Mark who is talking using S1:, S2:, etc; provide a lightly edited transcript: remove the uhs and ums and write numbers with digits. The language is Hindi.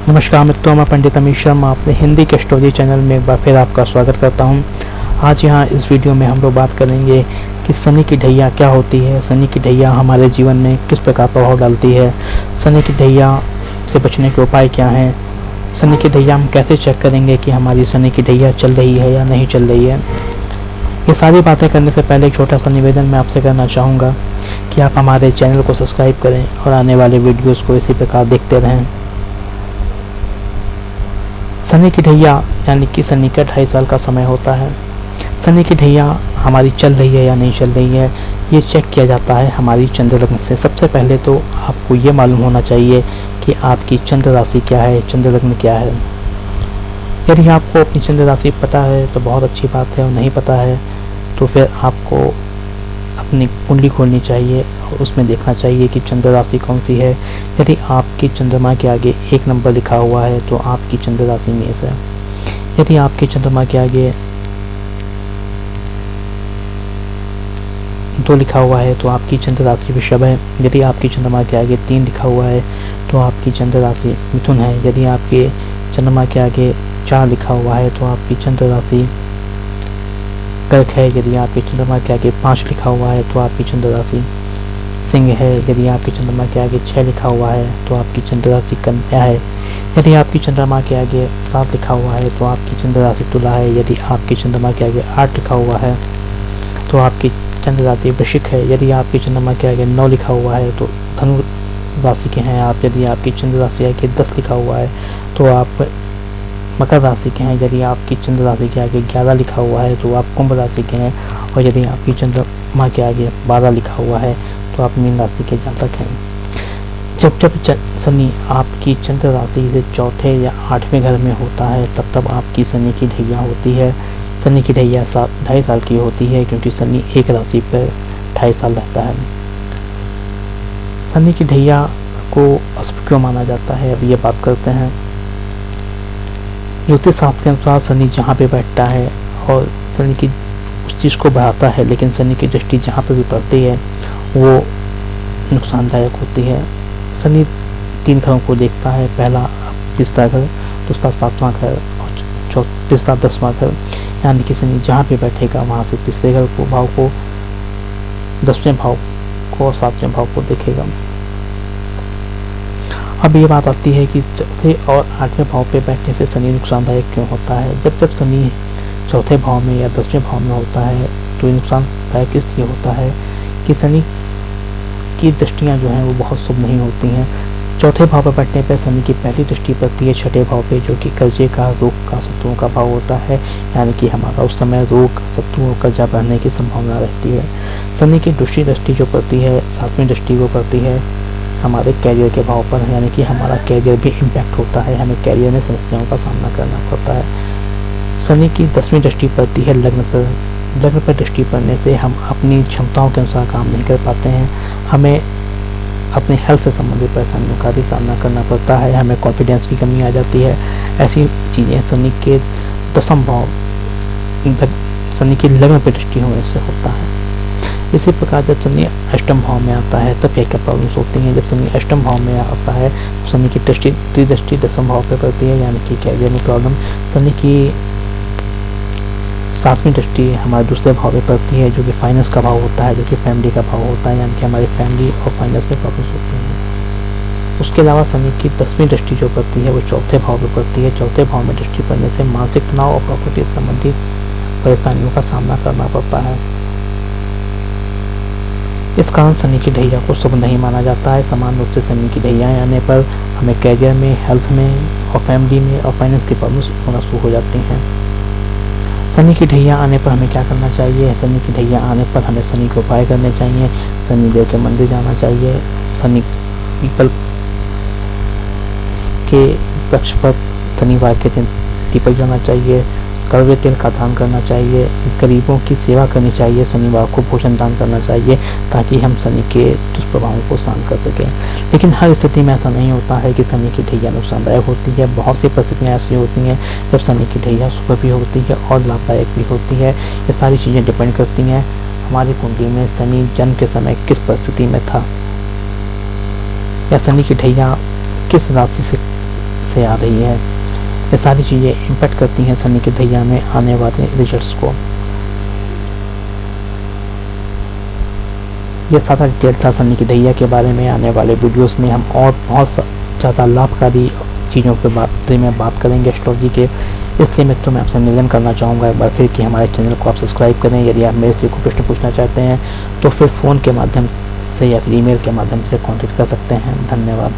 S1: नमस्कार मित्रों, मैं पंडित अमित शर्मा अपने हिंदी के स्टोरी चैनल में एक बार फिर आपका स्वागत करता हूं। आज यहाँ इस वीडियो में हम लोग बात करेंगे कि शनि की ढैया क्या होती है, शनि की ढैया हमारे जीवन में किस प्रकार प्रभाव डालती है, शनि की ढैया से बचने के उपाय क्या हैं, शनि की ढैया हम कैसे चेक करेंगे कि हमारी शनि की ढैया चल रही है या नहीं चल रही है। ये सारी बातें करने से पहले एक छोटा सा निवेदन मैं आपसे करना चाहूँगा कि आप हमारे चैनल को सब्सक्राइब करें और आने वाले वीडियोज़ को इसी प्रकार देखते रहें। शनि की ढैया यानी कि शनि का 2.5 साल का समय होता है। शनि की ढैया हमारी चल रही है या नहीं चल रही है, ये चेक किया जाता है हमारी चंद्र लग्न से। सबसे पहले तो आपको ये मालूम होना चाहिए कि आपकी चंद्र राशि क्या है, चंद्र लग्न क्या है। यदि आपको अपनी चंद्र राशि पता है तो बहुत अच्छी बात है, और नहीं पता है तो फिर आपको अपनी कुंडली खोलनी चाहिए और उसमें देखना चाहिए कि चंद्र राशि कौन सी है। यदि आपकी चंद्रमा के आगे 1 नंबर लिखा हुआ है तो आपकी चंद्र राशि मेष है। यदि आपके चंद्रमा के आगे 2 लिखा हुआ है तो आपकी चंद्र राशि वृषभ है। यदि आपकी चंद्रमा के आगे 3 लिखा हुआ है तो आपकी चंद्र राशि मिथुन है। यदि आपके चंद्रमा के आगे 4 लिखा हुआ है तो आपकी चंद्र राशि कर्क है। यदि आपके चंद्रमा के आगे 5 लिखा हुआ है तो आपकी चंद्र राशि सिंह है। यदि आपके चंद्रमा के आगे 6 लिखा हुआ है तो आपकी चंद्र राशि कन्या है। यदि आपकी चंद्रमा के आगे 7 लिखा हुआ है तो आपकी चंद्र राशि तुला है। यदि आपके चंद्रमा के आगे 8 लिखा हुआ है तो आपकी चंद्र राशि वृश्चिक है। यदि आपके चंद्रमा के आगे 9 लिखा हुआ है तो धनु राशि के हैं आप। यदि आपकी चंद्र राशि आगे 10 लिखा हुआ है तो आप मकर राशि के हैं। यदि आपकी चंद्र राशि के आगे 11 लिखा हुआ है तो आप कुंभ राशि के हैं। और यदि आपकी चंद्रमा के आगे 12 लिखा हुआ है तो आप मीन राशि के जातक हैं। जब शनि आपकी चंद्र राशि से चौथे या 8वें घर में होता है तब आपकी शनि की ढैया होती है। शनि की ढैया 2.5 साल की होती है, क्योंकि शनि एक राशि पर 2.5 साल रहता है। शनि की ढैया को अशुभ क्यों माना जाता है, अब ये बात करते हैं। ज्योतिष शास्त्र के अनुसार शनि जहाँ पे बैठता है और शनि की उस चीज़ को बढ़ाता है, लेकिन शनि की दृष्टि जहाँ पे भी पड़ती है वो नुकसानदायक होती है। शनि 3 घरों को देखता है, पहला तीसरा घर, दूसरा 7वां घर और तीसरा 10वां घर। यानी कि शनि जहाँ पे बैठेगा वहाँ से तीसरे घर को भाव को, 10वें भाव को और 7वें भाव को देखेगा। अब ये बात आती है कि चौथे और 8वें भाव पे बैठने से शनि नुकसानदायक क्यों होता है। जब शनि चौथे भाव में या 10वें भाव में होता है तो ये नुकसानदायक इसलिए होता है कि शनि की दृष्टियाँ जो हैं वो बहुत शुभ नहीं होती हैं। चौथे भाव पर बैठने पर शनि की पहली दृष्टि पड़ती है 6ठे भाव पे, जो कि कर्जे का, रोग का, शत्रुओं का भाव होता है। यानी कि हमारा उस समय रोग, शत्रुओं, कर्जा बढ़ने की संभावना रहती है। शनि की दूसरी दृष्टि जो पड़ती है 7वीं दृष्टि को पड़ती है हमारे कैरियर के भाव पर, यानी कि हमारा कैरियर भी इम्पैक्ट होता है, हमें कैरियर में समस्याओं का सामना करना पड़ता है। शनि की 10वीं दृष्टि पड़ती है लग्न पर। लग्न पर दृष्टि पड़ने से हम अपनी क्षमताओं के अनुसार काम नहीं कर पाते हैं, हमें अपनी हेल्थ से संबंधित परेशानियों का भी सामना करना पड़ता है, हमें कॉन्फिडेंस की कमी आ जाती है। ऐसी चीज़ें शनि के 10वां भाव, शनि की लग्न पर दृष्टि होने से होता है। इसी प्रकार जब शनि 8वें भाव में आता है तब क्या क्या प्रॉब्लम्स होती हैं। जब शनि 8वें भाव में आता है तो शनि की दृष्टि 10वें भाव पे पड़ती है, यानी कि कैरियर में प्रॉब्लम। शनि की 7वीं दृष्टि हमारे दूसरे भाव में पड़ती है, जो कि फाइनेंस का भाव होता है, जो कि फैमिली का भाव होता है, यानी कि हमारी फैमिली और फाइनेंस में प्रॉब्लम्स होती हैं। उसके अलावा शनि की 10वीं दृष्टि जो पड़ती है वो चौथे भाव में पड़ती है। चौथे भाव में दृष्टि पड़ने से मानसिक तनाव और प्रॉपर्टी संबंधित परेशानियों का सामना करना पड़ता है। इस कारण शनि की ढैया को शुभ नहीं माना जाता है। समान रूप से शनि की ढैया आने पर हमें कैरियर में, हेल्थ में और फैमिली में और फाइनेंस की प्रॉब्लम्स होना शुरू हो जाती हैं। शनि की ढैया आने पर हमें क्या करना चाहिए। शनि की ढैया आने पर हमें शनि के उपाय करने चाहिए। शनि देव के मंदिर जाना चाहिए, शनि पीपल के वृक्ष पर शनिवार के दिन दीपक जलाना चाहिए, कड़वे तेल का दान करना चाहिए, गरीबों की सेवा करनी चाहिए, शनिवार को भोजन दान करना चाहिए, ताकि हम शनि के दुष्प्रभावों को शांत कर सकें। लेकिन हर स्थिति में ऐसा नहीं होता है कि शनि की ढैया नुकसानदायक होती है। बहुत सी परिस्थितियाँ ऐसी होती हैं जब शनि की ढैया शुभ भी होती है और लाभदायक भी होती है। ये सारी चीज़ें डिपेंड करती हैं हमारी कुंडली में शनि जन्म के समय किस परिस्थिति में था, या शनि की ढैया किस राशि से आ रही है। ये सारी चीज़ें इम्पैक्ट करती हैं सनी के दैया में आने वाले रिजल्ट्स को। ये सारा डिटेल था सनी के दैया के बारे में। आने वाले वीडियोस में हम और बहुत ज़्यादा लाभकारी चीज़ों के बारे में बात करेंगे एस्ट्रोलॉजी के। इसलिए मित्रों मैं आपसे निवेदन करना चाहूँगा एक बार फिर कि हमारे चैनल को आप सब्सक्राइब करें। यदि आप मेरे से कोई प्रश्न पूछना चाहते हैं तो फिर फ़ोन के माध्यम से या फिर ईमेल के माध्यम से कॉन्टेक्ट कर सकते हैं। धन्यवाद।